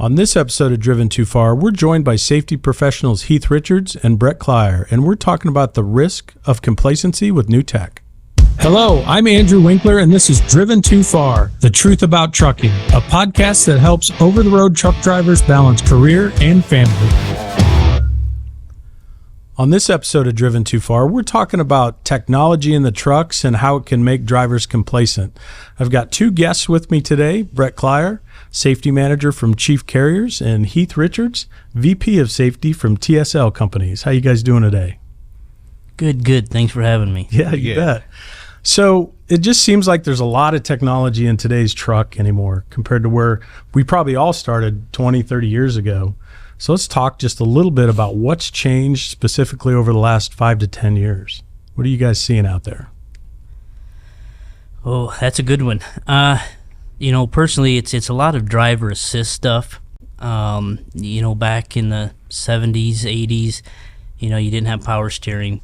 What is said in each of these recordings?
On this episode of Driven Too Far, we're joined by safety professionals Heath Richards and Brett Clyer, and we're talking about the risk of complacency with new tech. Hello, I'm Andrew Winkler, and this is Driven Too Far, the truth about trucking, a podcast that helps over-the-road truck drivers balance career and family. On this episode of Driven Too Far, we're talking about technology in the trucks and how it can make drivers complacent. I've got two guests with me today, Brett Clyer, Safety Manager from Chief Carriers, and Heath Richards, VP of Safety from TSL Companies. How you guys doing today? Good. Thanks for having me. Yeah, you bet. So it just seems like there's a lot of technology in today's truck anymore compared to where we probably all started 20, 30 years ago. So let's talk just a little bit about what's changed specifically over the last 5 to 10 years. What are you guys seeing out there? Oh, that's a good one. Personally, it's a lot of driver assist stuff. Back in the 70s, 80s, you didn't have power steering.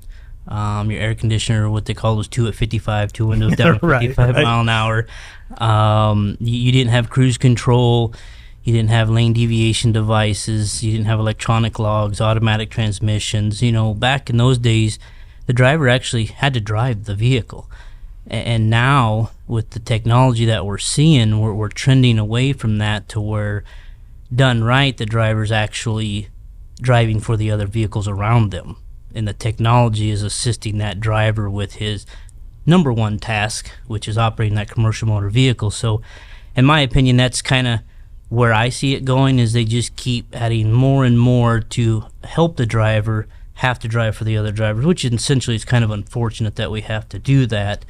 Your air conditioner, what they call was 2 at 55, 2 windows down at 55 mile an hour. You didn't have cruise control. You didn't have lane deviation devices. You didn't have electronic logs, automatic transmissions. Back in those days, the driver actually had to drive the vehicle. And now, with the technology that we're seeing, we're trending away from that to where, done right, the driver's actually driving for the other vehicles around them. And the technology is assisting that driver with his number one task, which is operating that commercial motor vehicle. So, in my opinion, that's kind of where I see it going, is they just keep adding more and more to help the driver have to drive for the other drivers, which essentially is kind of unfortunate that we have to do that.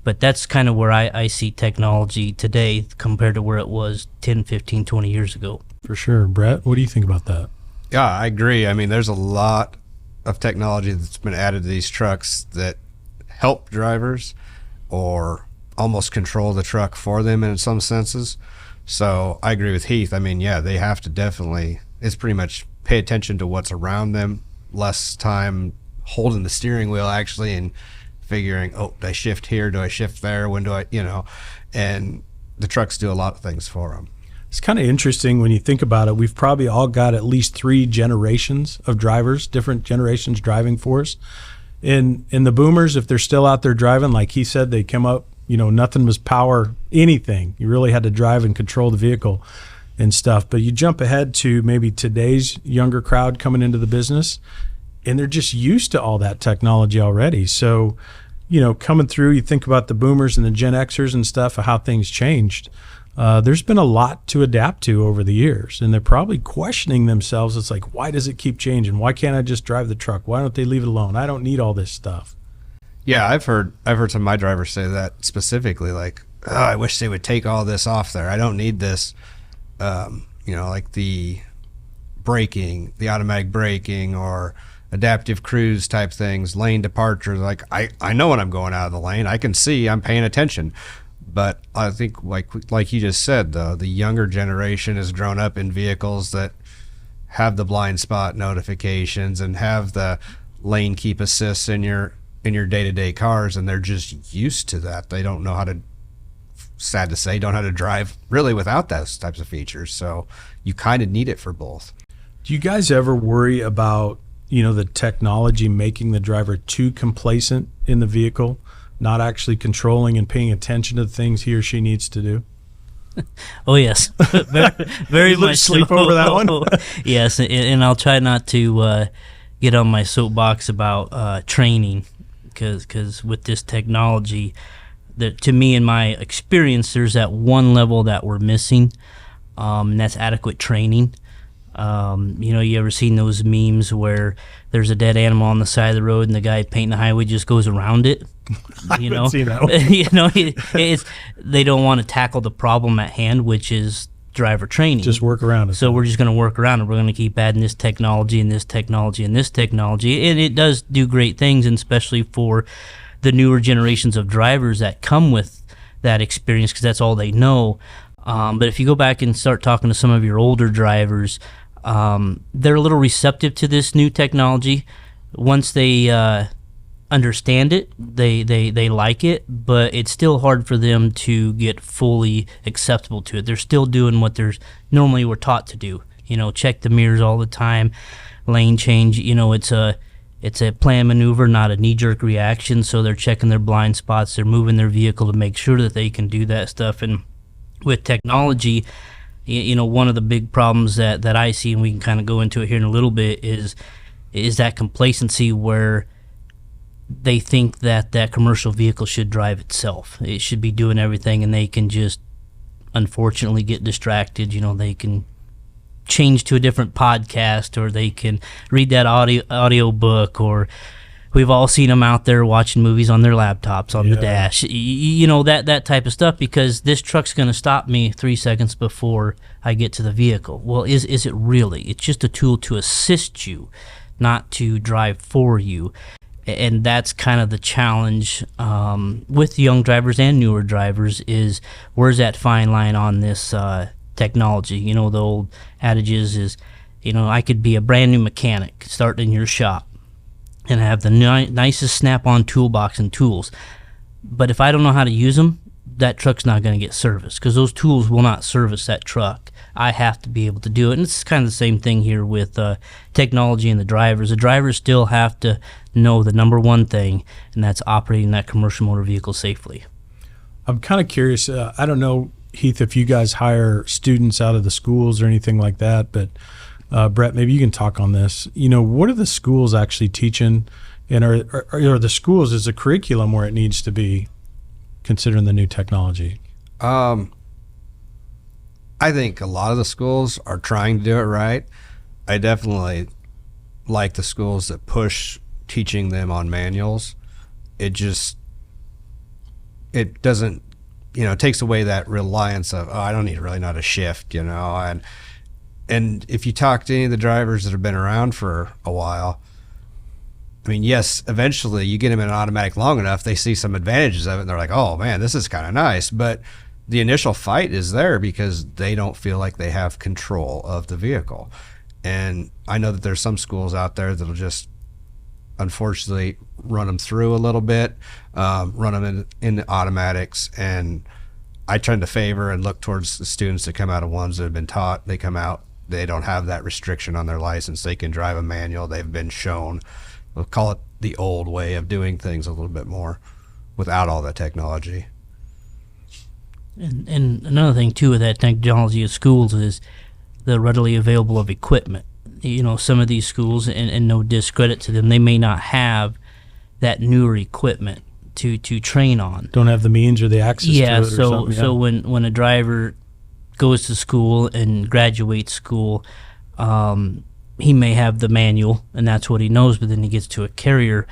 But that's kind of where I see technology today compared to where it was 10, 15, 20 years ago. For sure. Brett, what do you think about that? Yeah, I agree. I mean, there's a lot of technology that's been added to these trucks that help drivers or almost control the truck for them in some senses. So I agree with Heath. I mean, yeah, they have to definitely, it's pretty much pay attention to what's around them, less time holding the steering wheel actually and figuring, do I shift here? Do I shift there? When do I, and the trucks do a lot of things for them. It's kind of interesting when you think about it. We've probably all got at least 3 generations of drivers, different generations driving for us. In the boomers, if they're still out there driving, like he said, they come up, nothing was power anything. You really had to drive and control the vehicle and stuff. But you jump ahead to maybe today's younger crowd coming into the business, and they're just used to all that technology already. So, coming through, you think about the boomers and the Gen Xers and stuff, of how things changed. There's been a lot to adapt to over the years, and they're probably questioning themselves. It's like, why does it keep changing? Why can't I just drive the truck? Why don't they leave it alone? I don't need all this stuff. Yeah, I've heard some of my drivers say that specifically, like, I wish they would take all this off there. I don't need this, like the braking, the automatic braking or adaptive cruise type things, lane departures. Like, I know when I'm going out of the lane. I can see, I'm paying attention. But I think, like you just said, though, the younger generation has grown up in vehicles that have the blind spot notifications and have the lane keep assists in your day-to-day cars, and they're just used to that. They don't know how to, sad to say, don't know how to drive really without those types of features. So you kind of need it for both. Do you guys ever worry about, the technology making the driver too complacent in the vehicle, not actually controlling and paying attention to the things he or she needs to do? Oh, yes. Very much sleep so. over that one? Yes, and I'll try not to get on my soapbox about training, because with this technology, to me, in my experience, there's that one level that we're missing, and that's adequate training. You ever seen those memes where there's a dead animal on the side of the road and the guy painting the highway just goes around it? I haven't seen that one. They don't want to tackle the problem at hand, which is driver training. Just work around it. So we're just going to work around it. We're going to keep adding this technology and this technology and this technology. And it does do great things, and especially for the newer generations of drivers that come with that experience, because that's all they know. But if you go back and start talking to some of your older drivers, they're a little receptive to this new technology. Once they understand it, they like it, but it's still hard for them to get fully acceptable to it. They're still doing what they're normally were taught to do. Check the mirrors all the time, lane change. It's a planned maneuver, not a knee-jerk reaction. So they're checking their blind spots. They're moving their vehicle to make sure that they can do that stuff. And with technology, one of the big problems that I see, and we can kind of go into it here in a little bit, is that complacency where they think that commercial vehicle should drive itself. It should be doing everything, and they can just unfortunately get distracted. They can change to a different podcast, or they can read that audio book, or we've all seen them out there watching movies on their laptops on the dash, that type of stuff, because this truck's going to stop me 3 seconds before I get to the vehicle. Well, is it really? It's just a tool to assist you, not to drive for you. And that's kind of the challenge with young drivers and newer drivers, is where's that fine line on this technology? The old adages is, I could be a brand new mechanic starting in your shop and have the nicest snap-on toolbox and tools, but if I don't know how to use them, that truck's not going to get serviced, because those tools will not service that truck. I have to be able to do it. And it's kind of the same thing here with technology and the drivers. The drivers still have to know the number one thing, and that's operating that commercial motor vehicle safely. I'm kind of curious. I don't know, Heath, if you guys hire students out of the schools or anything like that, but Brett, maybe you can talk on this. What are the schools actually teaching, and are the schools, is the curriculum where it needs to be considering the new technology? I think a lot of the schools are trying to do it right. I definitely like the schools that push teaching them on manuals. It doesn't, it takes away that reliance of, I don't need really know how to shift, and if you talk to any of the drivers that have been around for a while, yes, eventually you get them in an automatic long enough, they see some advantages of it, and they're like, oh man, this is kind of nice. But the initial fight is there because they don't feel like they have control of the vehicle. And I know that there's some schools out there that'll just unfortunately run them through a little bit, run them in the automatics. And I tend to favor and look towards the students that come out of ones that have been taught. They come out, they don't have that restriction on their license. They can drive a manual. They've been shown. We'll call it the old way of doing things a little bit more without all that technology. And another thing too with that technology of schools is the readily available of equipment. Some of these schools, and no discredit to them, they may not have that newer equipment to train on. Don't have the means or the access to it or something. So when a driver goes to school and graduates school, he may have the manual, and that's what he knows, but then he gets to a carrier,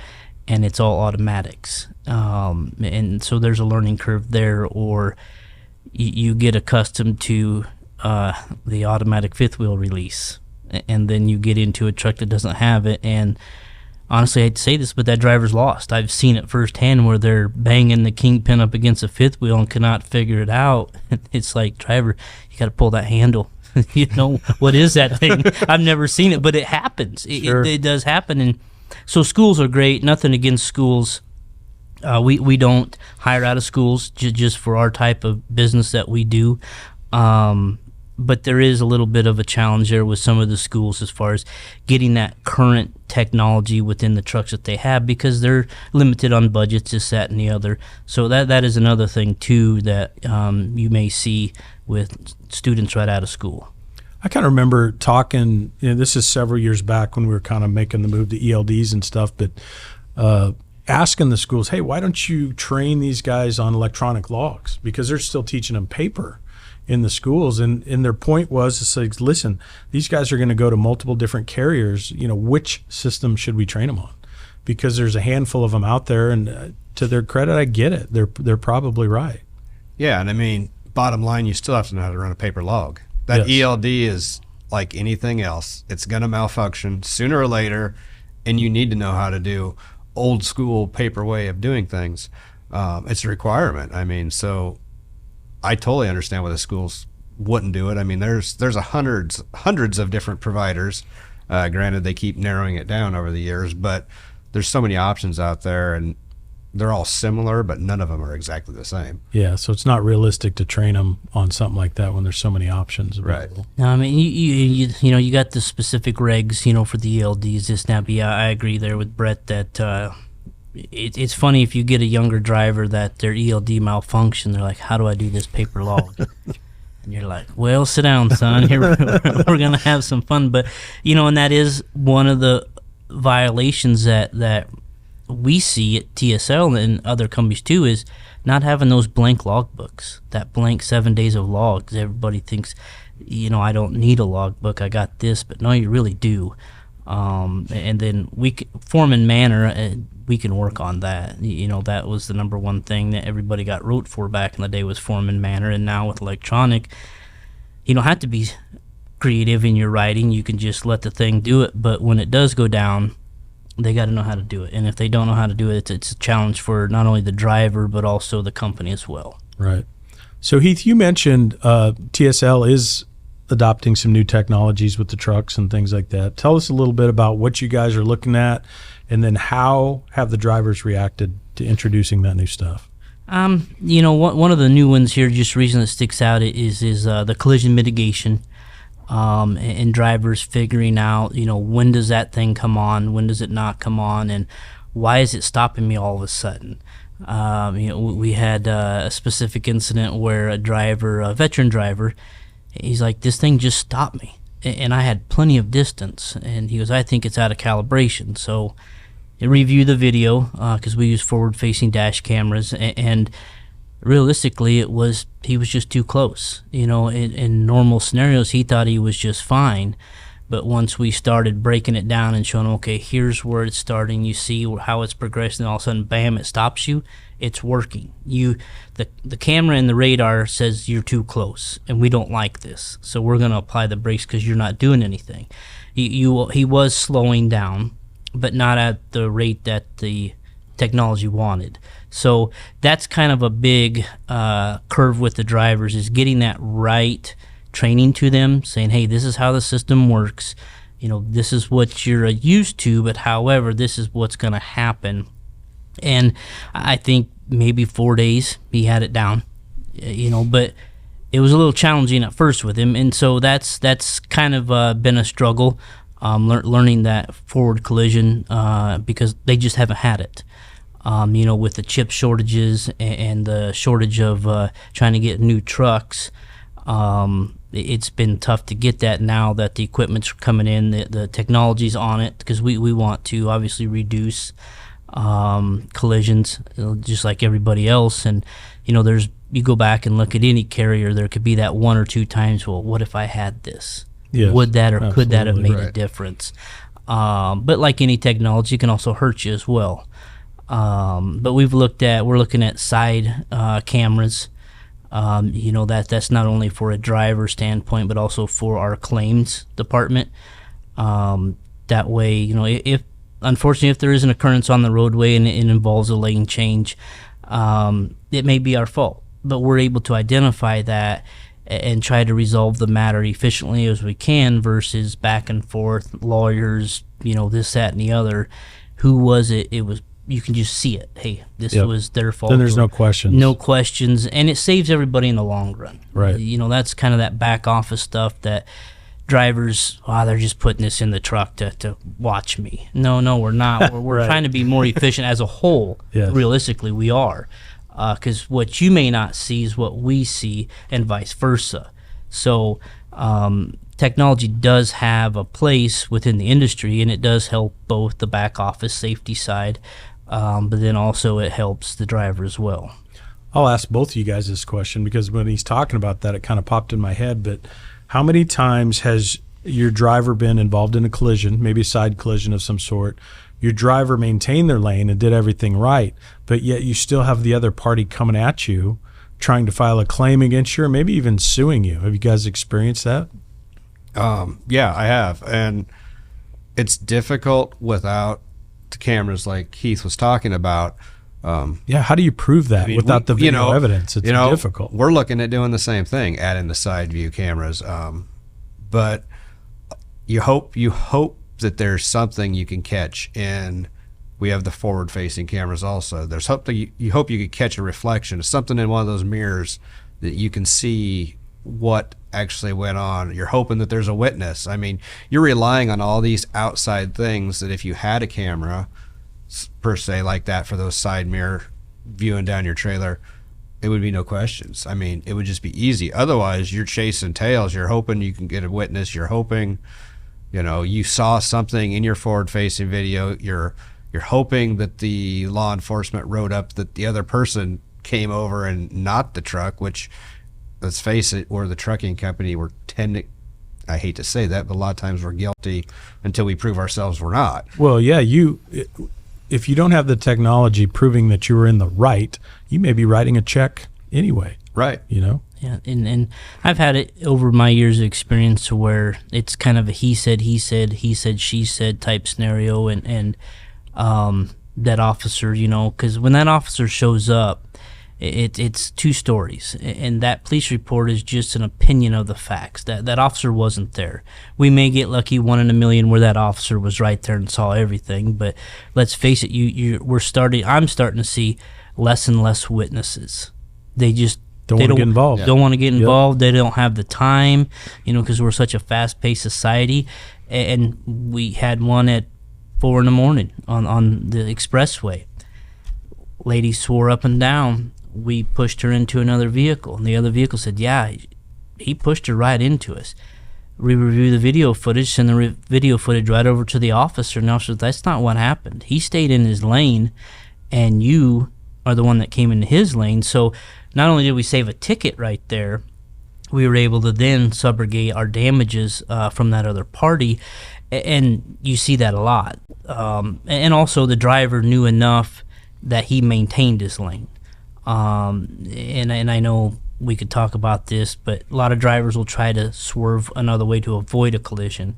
and it's all automatics. And so there's a learning curve there, or you get accustomed to the automatic fifth wheel release, and then you get into a truck that doesn't have it. And honestly, I hate to say this, but that driver's lost. I've seen it firsthand where they're banging the kingpin up against the fifth wheel and cannot figure it out. It's like, driver, you got to pull that handle. What is that thing? I've never seen it, but it happens. Sure. It does happen. And so schools are great. Nothing against schools. We don't hire out of schools just for our type of business that we do. But there is a little bit of a challenge there with some of the schools as far as getting that current technology within the trucks that they have, because they're limited on budgets, this, that, and the other. So that is another thing too that you may see with students right out of school. I kind of remember talking, this is several years back when we were kind of making the move to ELDs and stuff, but asking the schools, hey, why don't you train these guys on electronic logs? Because they're still teaching them paper in the schools. And their point was, it's like, listen, these guys are going to go to multiple different carriers. Which system should we train them on? Because there's a handful of them out there, and to their credit, I get it. They're probably right. Yeah, and bottom line, you still have to know how to run a paper log. That Yes. ELD is like anything else. It's going to malfunction sooner or later, and you need to know how to do old school paper way of doing things. It's a requirement. So I totally understand why the schools wouldn't do it. There's hundreds of different providers. Granted, they keep narrowing it down over the years, but there's so many options out there, and they're all similar, but none of them are exactly the same. Yeah, so it's not realistic to train them on something like that when there's so many options available. No, I mean, you got the specific regs, for the ELDs. This now, I agree there with Brett that it's funny if you get a younger driver that their ELD malfunction, they're like, how do I do this paper log? And you're like, well, sit down, son. Here we're going to have some fun. But, and that is one of the violations that we see at TSL and other companies too, is not having those blank logbooks, that blank 7 days of logs. Everybody thinks, I don't need a logbook, I got this, but no, you really do. And then form and manner, we can work on that. That was the number one thing that everybody got wrote for back in the day, was form and manner. And now with electronic, you don't have to be creative in your writing. You can just let the thing do it. But when it does go down, they got to know how to do it. And if they don't know how to do it, it's a challenge for not only the driver, but also the company as well. Right. So Heath, you mentioned TSL is adopting some new technologies with the trucks and things like that. Tell us a little bit about what you guys are looking at, and then how have the drivers reacted to introducing that new stuff? One of the new ones here, just reason that sticks out is the collision mitigation. And drivers figuring out, when does that thing come on, when does it not come on, and why is it stopping me all of a sudden? We had a specific incident where a veteran driver, he's like, this thing just stopped me, and I had plenty of distance, and he goes, I think it's out of calibration. So I review the video, because we use forward-facing dash cameras, and realistically, he was just too close. In normal scenarios, he thought he was just fine. But once we started breaking it down and showing him, okay, here's where it's starting, you see how it's progressing, and all of a sudden, bam, it stops you, it's working. The camera and the radar says you're too close, and we don't like this. So we're going to apply the brakes because you're not doing anything. He was slowing down, but not at the rate that the technology wanted. So that's kind of a big curve with the drivers, is getting that right training to them, saying, hey, this is how the system works. This is what you're used to, but however, this is what's going to happen. And I think maybe 4 days he had it down, but it was a little challenging at first with him. And so that's kind of been a struggle, learning that forward collision, because they just haven't had it. With the chip shortages and the shortage of trying to get new trucks, it's been tough to get that now that the equipment's coming in, the technology's on it, because we want to obviously reduce collisions just like everybody else. And, you go back and look at any carrier, there could be that one or two times, well, what if I had this? Yes, would that or could that have made right. a difference? But like any technology, it can also hurt you as well. But we're looking at side cameras. That's not only for a driver standpoint, but also for our claims department. That way, if unfortunately, if there is an occurrence on the roadway and it involves a lane change, it may be our fault, but we're able to identify that and try to resolve the matter efficiently as we can, versus back and forth, lawyers, this, that, and the other. Who was it? It was, you can just see it. Hey, this was their fault. Then there's no questions. No questions, and it saves everybody in the long run. Right. That's kind of that back office stuff that drivers, they're just putting this in the truck to watch me. No, we're not. We're Right. trying to be more efficient as a whole. Yes. Realistically, we are. Because what you may not see is what we see, and vice versa. So technology does have a place within the industry, and it does help both the back office safety side, but then also it helps the driver as well. I'll ask both of you guys this question, because when he's talking about that, it kind of popped in my head. But how many times has your driver been involved in a collision, maybe a side collision of some sort? Your driver maintained their lane and did everything right, but yet you still have the other party coming at you, trying to file a claim against you, or maybe even suing you. Have you guys experienced that? Yeah, I have. And it's difficult without the cameras like Heath was talking about. Yeah, how do you prove that without the video evidence? It's difficult. We're looking at doing the same thing, adding the side view cameras. But you hope that there's something you can catch in we have the forward-facing cameras also. There's hope that you hope you could catch a reflection, something in one of those mirrors that you can see what actually went on. You're hoping that there's a witness. I mean, you're relying on all these outside things that if you had a camera per se like that for those side mirror viewing down your trailer, it would be no questions. I mean, it would just be easy. Otherwise, you're chasing tails. You're hoping you can get a witness. You're hoping, you saw something in your forward-facing video. You're hoping that the law enforcement wrote up that the other person came over and not the truck, which, let's face it, or the trucking company were I hate to say that, but a lot of times we're guilty until we prove ourselves we're not. Well, yeah, if you don't have the technology proving that you were in the right, you may be writing a check anyway. Right. Yeah, and I've had it over my years of experience to where it's kind of a he said, she said type scenario, and that officer, because when that officer shows up, it's two stories, and that police report is just an opinion of the facts. That officer wasn't there. We may get lucky 1 in a million where that officer was right there and saw everything, but let's face it, I'm starting to see less and less witnesses. They just don't want to get involved. Don't want to get involved. They don't have the time, because we're such a fast-paced society. And we had one at 4 in the morning on the expressway. Lady swore up and down. We pushed her into another vehicle, and the other vehicle said, yeah, he pushed her right into us. We review the video footage, send the video footage right over to the officer, and the officer said, that's not what happened. He stayed in his lane, and you are the one that came into his lane. So not only did we save a ticket right there, we were able to then subrogate our damages from that other party, and you see that a lot. And also the driver knew enough that he maintained his lane. And I know we could talk about this, but a lot of drivers will try to swerve another way to avoid a collision,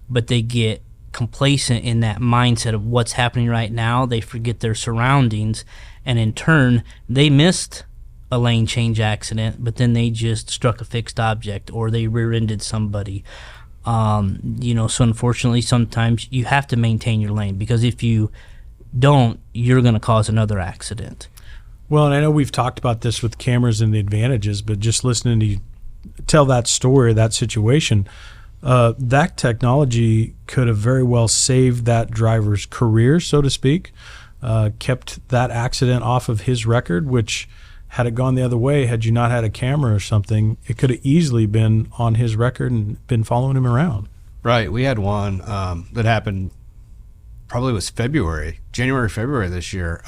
but they get complacent in that mindset of what's happening right now. They forget their surroundings, and in turn, they missed a lane change accident, but then they just struck a fixed object or they rear-ended somebody. So unfortunately, sometimes you have to maintain your lane, because if you don't, you're going to cause another accident. Well, and I know we've talked about this with cameras and the advantages, but just listening to you tell that story, that situation, that technology could have very well saved that driver's career, so to speak, kept that accident off of his record, which, had it gone the other way, had you not had a camera or something, it could have easily been on his record and been following him around. Right. We had one that happened, probably was January, February this year,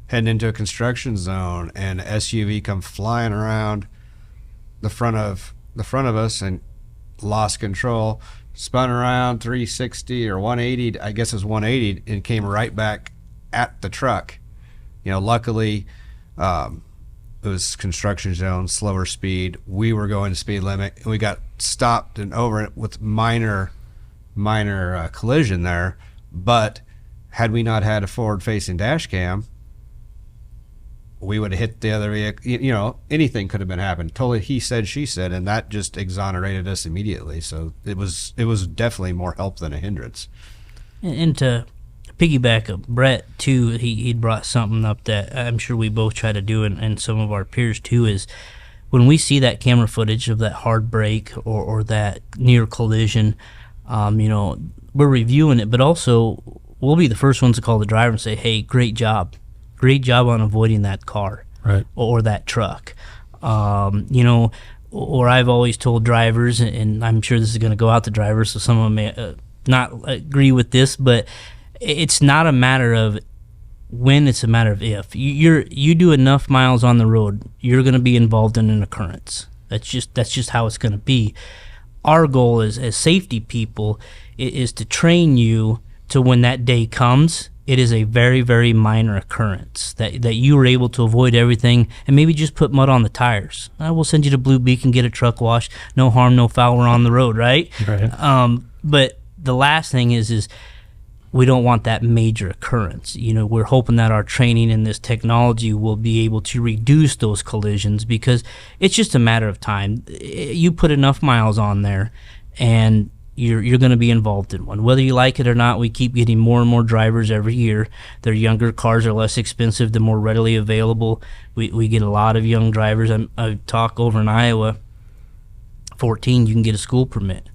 heading into a construction zone, and an SUV come flying around the front of us and lost control, spun around 360 or 180, I guess it was 180, and came right back at the truck. Luckily, it was construction zone, slower speed. We were going to speed limit, and we got stopped and over it with minor collision there. But had we not had a forward-facing dash cam, we would have hit the other vehicle. Anything could have been happened. Totally he said, she said, and that just exonerated us immediately. So it was definitely more help than a hindrance. And to piggyback of Brett too, he'd brought something up that I'm sure we both try to do, and some of our peers too, is when we see that camera footage of that hard brake or that near collision, we're reviewing it, but also we'll be the first ones to call the driver and say, hey, great job on avoiding that car, right, or that truck. Or I've always told drivers, and I'm sure this is going to go out to drivers, so some of them may not agree with this, but it's not a matter of when, it's a matter of if. You do enough miles on the road, you're going to be involved in an occurrence. That's just how it's going to be. Our goal as safety people is to train you to, when that day comes, it is a very, very minor occurrence, that you were able to avoid everything and maybe just put mud on the tires. We'll send you to Blue Beacon, get a truck wash. No harm, no foul. We're on the road, right? Right. But the last thing is we don't want that major occurrence. We're hoping that our training in this technology will be able to reduce those collisions, because it's just a matter of time. You put enough miles on there, and you're going to be involved in one. Whether you like it or not, we keep getting more and more drivers every year. Their younger cars are less expensive, they're more readily available. We get a lot of young drivers. I talk over in Iowa, 14, you can get a school permit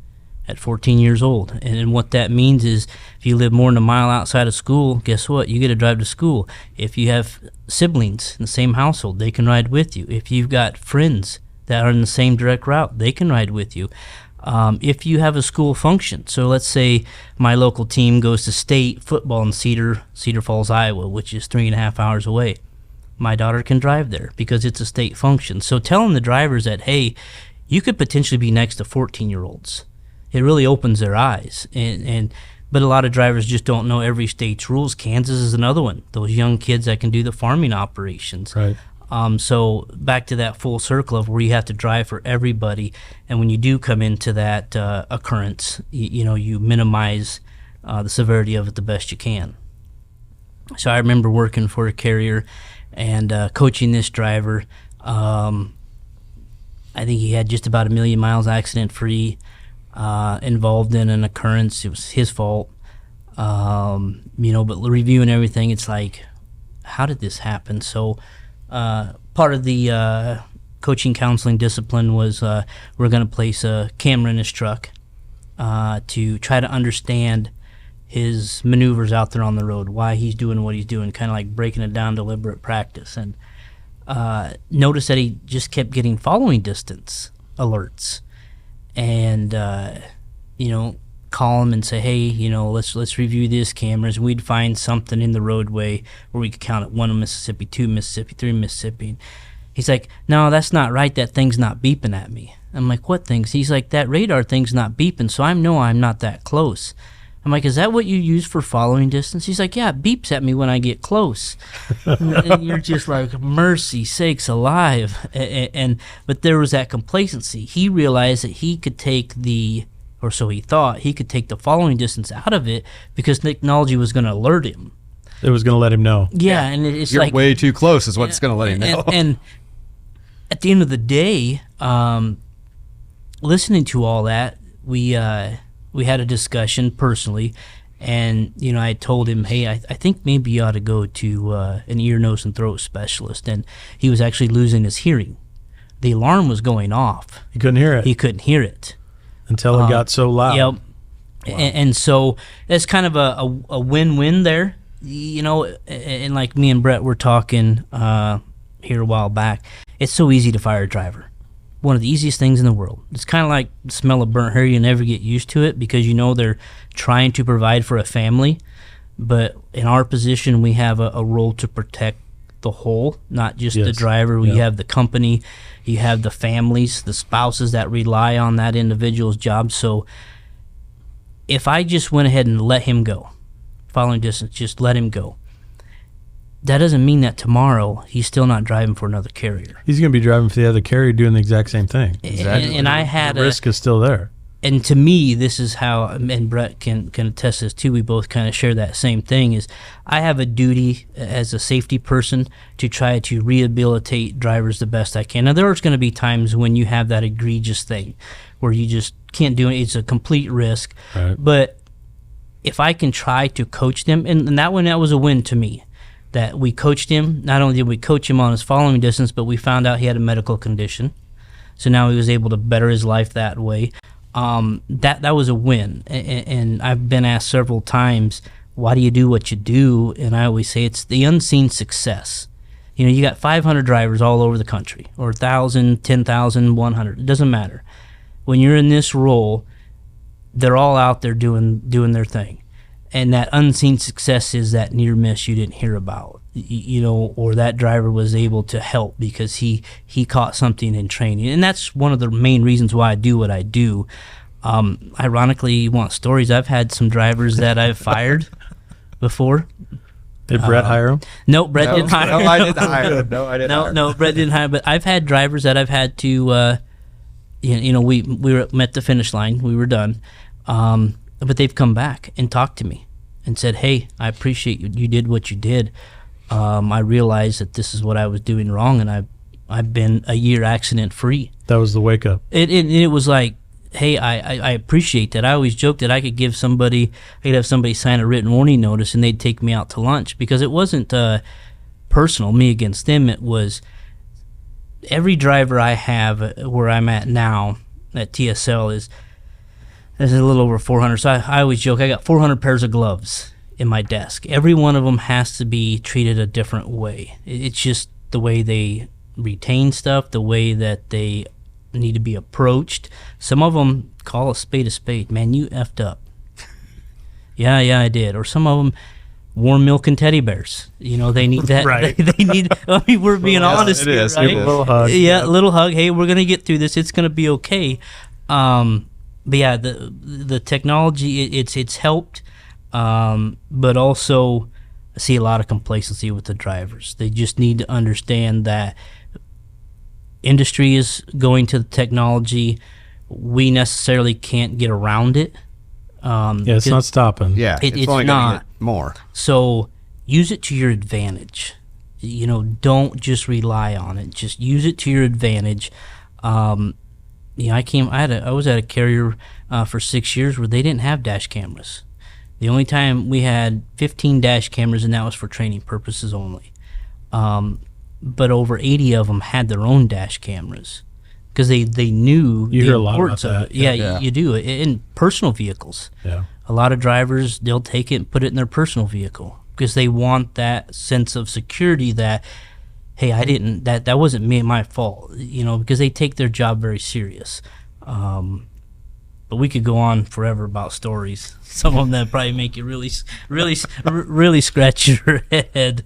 at 14 years old. And what that means is if you live more than a mile outside of school, guess what? You get to drive to school. If you have siblings in the same household, they can ride with you. If you've got friends that are in the same direct route, they can ride with you. If you have a school function, so let's say my local team goes to state football in Cedar Falls, Iowa, which is 3.5 hours away. My daughter can drive there because it's a state function. So telling the drivers that, hey, you could potentially be next to 14-year-olds, it really opens their eyes. But a lot of drivers just don't know every state's rules. Kansas is another one. Those young kids that can do the farming operations. Right. So back to that full circle of where you have to drive for everybody, and when you do come into that occurrence, you minimize the severity of it the best you can. So I remember working for a carrier and coaching this driver. I think he had just about 1 million miles accident-free, involved in an occurrence. It was his fault, but reviewing everything, it's like, how did this happen? So part of the coaching counseling discipline was we're going to place a camera in his truck to try to understand his maneuvers out there on the road, why he's doing what he's doing, kind of like breaking it down, deliberate practice. And noticed that he just kept getting following distance alerts. And, call him and say, hey, let's review this cameras. We'd find something in the roadway where we could count it 1 in Mississippi, 2 in Mississippi, 3 in Mississippi. And he's like, no, that's not right. That thing's not beeping at me. I'm like, what things? He's like, that radar thing's not beeping, so I'm not that close. I'm like, is that what you use for following distance? He's like, yeah, it beeps at me when I get close. And you're just like, mercy sakes alive. But there was that complacency. He realized that he could take or so he thought, he could take the following distance out of it because technology was going to alert him. It was going to let him know. Yeah, and it's You're like way too close is what it's going to let him know. And at the end of the day, listening to all that, we had a discussion personally, and I told him, hey, I think maybe you ought to go to an ear, nose, and throat specialist. And he was actually losing his hearing. The alarm was going off. He couldn't hear it. He couldn't hear it. Until it got so loud. Yep. Wow. And so it's kind of a win-win there. And like me and Brett were talking here a while back, it's so easy to fire a driver. One of the easiest things in the world. It's kind of like the smell of burnt hair. You never get used to it because they're trying to provide for a family. But in our position, we have a role to protect the whole, not just the driver. We have the company, you have the families, the spouses that rely on that individual's job. So if I just went ahead and let him go, following distance, just let him go, that doesn't mean that tomorrow he's still not driving for another carrier. He's going to be driving for the other carrier doing the exact same thing. Exactly. And I had the risk is still there. And to me, this is how, and Brett can attest this too, we both kind of share that same thing, is I have a duty as a safety person to try to rehabilitate drivers the best I can. Now, there's going to be times when you have that egregious thing where you just can't do it. It's a complete risk. Right. But if I can try to coach them, and that was a win to me, that we coached him. Not only did we coach him on his following distance, but we found out he had a medical condition. So now he was able to better his life that way. That was a win, and I've been asked several times, why do you do what you do? And I always say it's the unseen success. You got 500 drivers all over the country, or 1,000, 10,000, 100. It doesn't matter. When you're in this role, they're all out there doing their thing, and that unseen success is that near miss you didn't hear about, or that driver was able to help because he caught something in training. And that's one of the main reasons why I do what I do. Ironically, you want stories, I've had some drivers that I've fired before. Did Brett hire him? No, Brett didn't hire him. No, I didn't hire him. No, I didn't hire him. No, Brett didn't hire him. But I've had drivers that I've had to, we were met the finish line. We were done. But they've come back and talked to me and said, hey, I appreciate you. You did what you did. I realized that this is what I was doing wrong, and I've been a year accident free. That was the wake up. It was like, hey, I appreciate that. I always joke that I could have somebody sign a written warning notice and they'd take me out to lunch, because it wasn't personal, me against them. It was every driver I have where I'm at now at TSL is a little over 400. So I always joke I got 400 pairs of gloves in my desk. Every one of them has to be treated a different way. It's just the way they retain stuff, the way that they need to be approached. Some of them call a spade. Man, you effed up. Yeah, I did. Or some of them, warm milk and teddy bears. They need that. Right. They need. I mean, we're being honest here, right? A little hug. Yeah, little hug. Hey, we're gonna get through this. It's gonna be okay. But yeah, the technology, it's helped. But also, I see a lot of complacency with the drivers. They just need to understand that industry is going to the technology. We necessarily can't get around it. It's not stopping. Yeah, it's only going to get more. So use it to your advantage. Don't just rely on it. Just use it to your advantage. I was at a carrier for 6 years where they didn't have dash cameras. The only time we had 15 dash cameras, and that was for training purposes only. But over 80 of them had their own dash cameras because they knew you the hear a lot about importance of that. it. Yeah, you do. In personal vehicles. Yeah. A lot of drivers, they'll take it and put it in their personal vehicle because they want that sense of security that, hey, that wasn't my fault, because they take their job very serious. But we could go on forever about stories. Some of them that probably make you really scratch your head.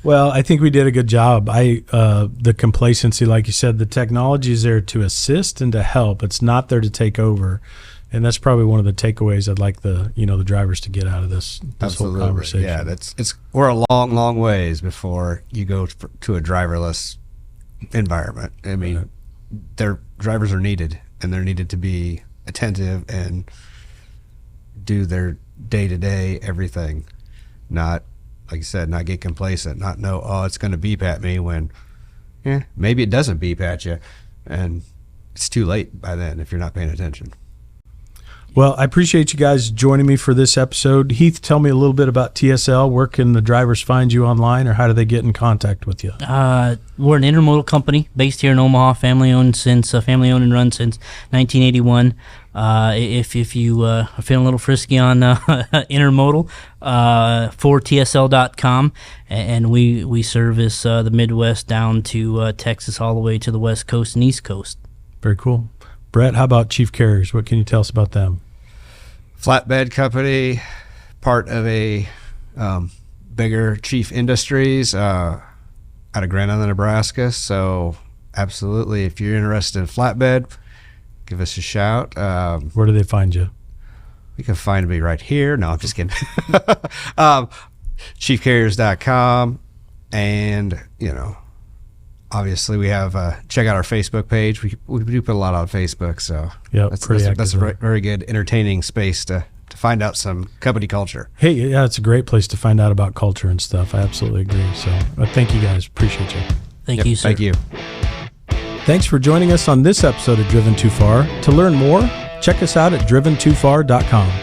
Well, I think we did a good job. The complacency, like you said, the technology is there to assist and to help. It's not there to take over, and that's probably one of the takeaways I'd like the drivers to get out of this whole conversation. Yeah, we're a long ways before you go to a driverless environment. I mean, their drivers are needed, and they're needed to be attentive and do their day-to-day everything, not, like you said, not get complacent, not know, it's going to beep at me when, maybe it doesn't beep at you, and it's too late by then if you're not paying attention. Well, I appreciate you guys joining me for this episode. Heath, tell me a little bit about TSL. Where can the drivers find you online, or how do they get in contact with you? We're an intermodal company based here in Omaha, family owned and run since 1981. If you are feeling a little frisky on intermodal, for TSL.com, and we service the Midwest down to Texas, all the way to the West Coast and East Coast. Very cool. Brett, how about Chief Carriers? What can you tell us about them? Flatbed company, part of a bigger Chief Industries out of Grand Island, Nebraska. So absolutely, if you're interested in flatbed, give us a shout. Where do they find you? You can find me right here. No, I'm just kidding. chiefcarriers.com. And, obviously we have, check out our Facebook page. We do put a lot on Facebook. So that's a very good, entertaining space to find out some company culture. Hey, yeah, it's a great place to find out about culture and stuff. I absolutely agree. So thank you guys. Appreciate you. Thank you, sir. Thank you. Thanks for joining us on this episode of Driven Too Far. To learn more, check us out at driventofar.com.